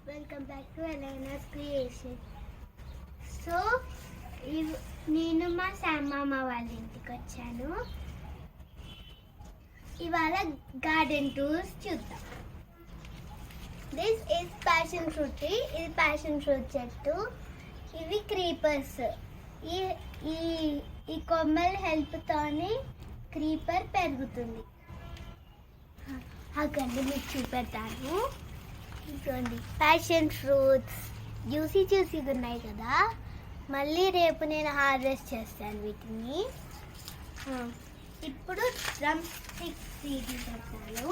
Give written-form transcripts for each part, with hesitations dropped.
Welcome back to Elaina's creation. సో నేను మా శామ్మామ వాళ్ళ ఇంటికి వచ్చాను. ఇవాళ గార్డెన్ టూర్స్ చూద్దాం. This is passion fruit tree. ఇది ప్యాషన్ ఫ్రూట్ చెట్టు. ఇవి క్రీపర్స్. ఈ ఈ ఈ కొమ్మల హెల్ప్తోనే క్రీపర్ పెరుగుతుంది. అక్కడ మీకు చూపెడతాను. చూడండి, ప్యాషన్ ఫ్రూట్స్ జ్యూసీగా ఉన్నాయి కదా. మళ్ళీ రేపు నేను హార్వెస్ట్ చేస్తాను వీటిని. ఇప్పుడు డ్రమ్ స్టిక్ సీడ్ చేస్తాను.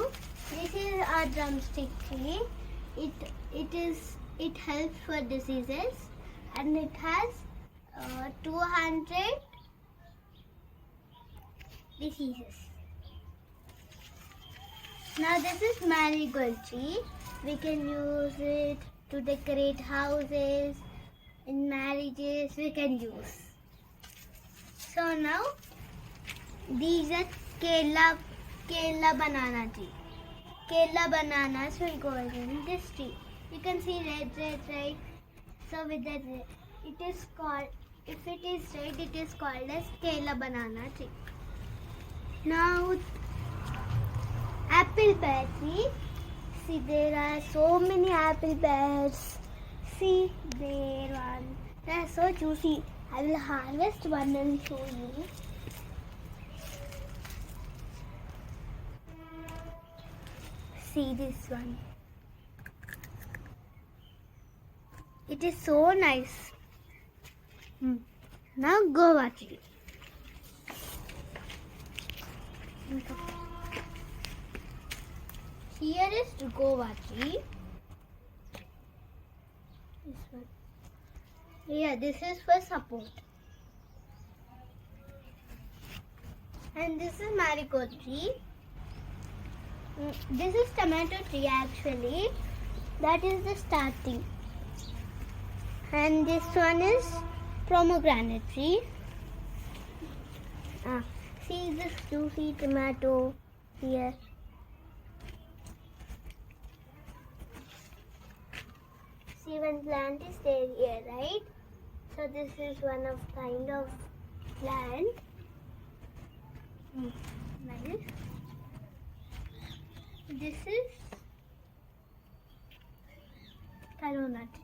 దిస్ ఈజ్ ఆ drum stick tree. It helps for diseases and it has 200 diseases. Now this is marigold tree. We can use it to decorate houses, in marriages we can use. So now these are Kerala banana tree. Kerala bananas will go in this tree. You can see red, right? So with that red, it is called, if it is red, it is called as Kerala banana tree. Now apple pear tree. See, there are so many apple pears. See, there one. They are so juicy. I will harvest one and show you. See this one. It is so nice. Now guava tree. Here is guava tree. This one. Yeah, this is for support. And this is marigold tree. This is tomato tree actually. That is the starting. And this one is pomegranate tree. See this juicy tomato here. See, one plant is there here, right? So this is one of kind of plant. Nice. This is corona tree.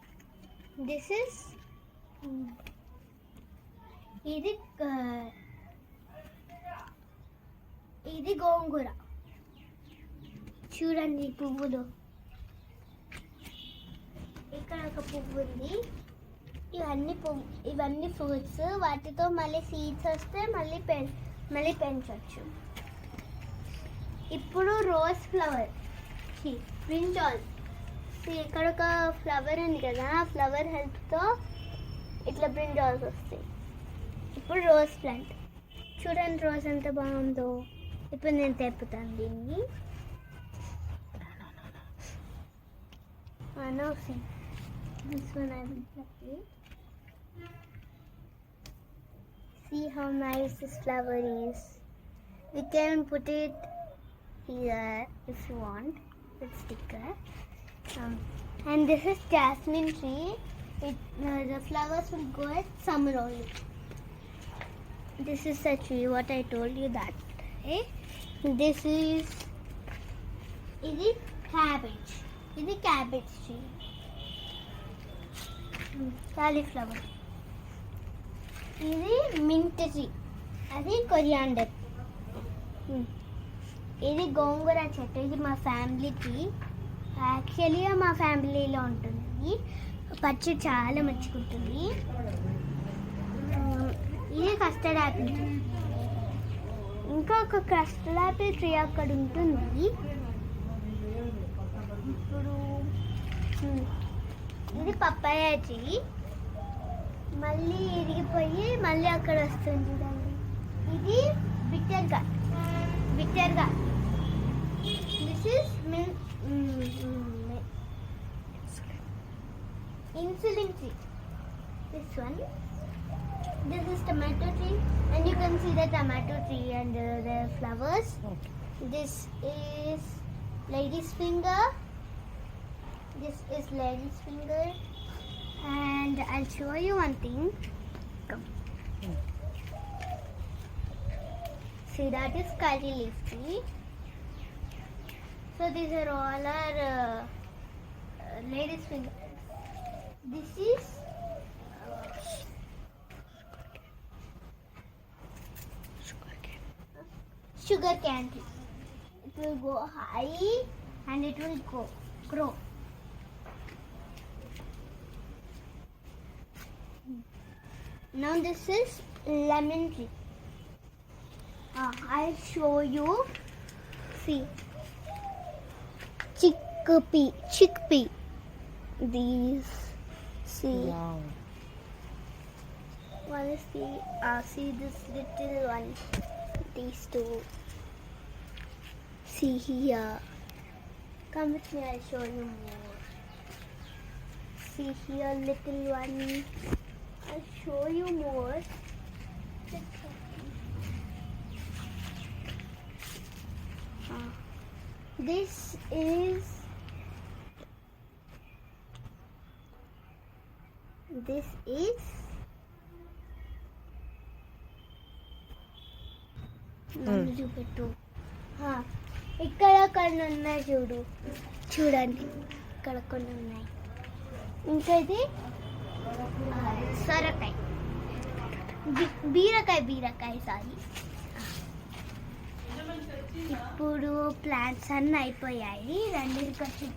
This is ఇది గోంగూర. చూడండి పువ్వులు. ఇక్కడ ఒక పువ్వు ఉంది. ఇవన్నీ fruits. వాటితో మళ్ళీ సీడ్స్ వస్తే మళ్ళీ పెంచవచ్చు. ఇప్పుడు రోజ్ ఫ్లవర్, బ్రింజాల్. ఇక్కడ ఒక ఫ్లవర్ ఉంది కదా, ఆ ఫ్లవర్ హెల్ప్తో ఇట్లా బ్రింజాల్స్ వస్తాయి. ఇప్పుడు రోజ్ ప్లాంట్. చూడండి రోజ్ ఎంత బాగుందో. ఇప్పుడు నేను తెప్పుతాను దీన్ని. Now see, this one I will pluck it. See how nice this flower is. We can put it here if you want with sticker. And this is jasmine tree. The flowers will go at summer only. This is the tree what I told you that. Okay? This is cabbage. ఇది cabbage tree. Cauliflower. ఇది mint tree. అది coriander. ఇది గోంగూర చెట్టు. ఇది మా family tree. యాక్చువల్గా మా ఫ్యామిలీలో ఉంటుంది. పచ్చి చాలా మెచ్చుకుంటుంది. ఇది కస్టర్డ్ యాపిల్ ట్రీ. ఇంకా ఒక కస్టర్డ్ యాపిల్ ట్రీ అక్కడ ఉంటుంది. ఇప్పుడు ఇది పప్పాయ ట్రీ. మళ్ళీ ఇరిగిపోయి మళ్ళీ అక్కడ వస్తుంది చూడండి. ఇది bitter gourd. This is insulin tree. This one. This is tomato tree, and you can see the tomato tree and the flowers. This is lady's finger. This is lady's finger, and I'll show you one thing. Come. See, that is curly leafy. So these are all our lady's finger. This is sugar cane tree. It will go high and it will grow. Now this is lemon tree. I'll show you. See, chickpea. These. See. Wow. Wanna see this little one. These two. See here. Come with me, I'll show you more. See here, little one. I'll show you more. This is నన్ను చూపెట్టు. ఇక్కడ కొన్ని ఉన్నాయి చూడండి, ఇక్కడ కొన్ని ఉన్నాయి. ఇంకా ఇది సొరకాయ, బీరకాయ సారీ. ఇప్పుడు ప్లాంట్స్ అన్నీ అయిపోయాయి. రండి వచ్చి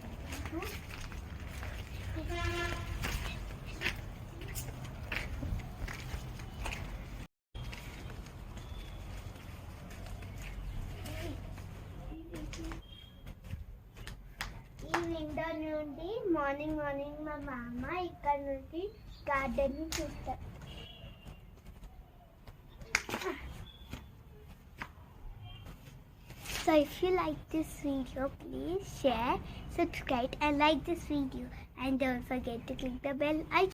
ఈ విండో నుండి మార్నింగ్ మా మామ ఇక్కడ నుండి గార్డెన్ చూస్తారు. So if you like this video, please share, subscribe and like this video, and don't forget to click the bell icon.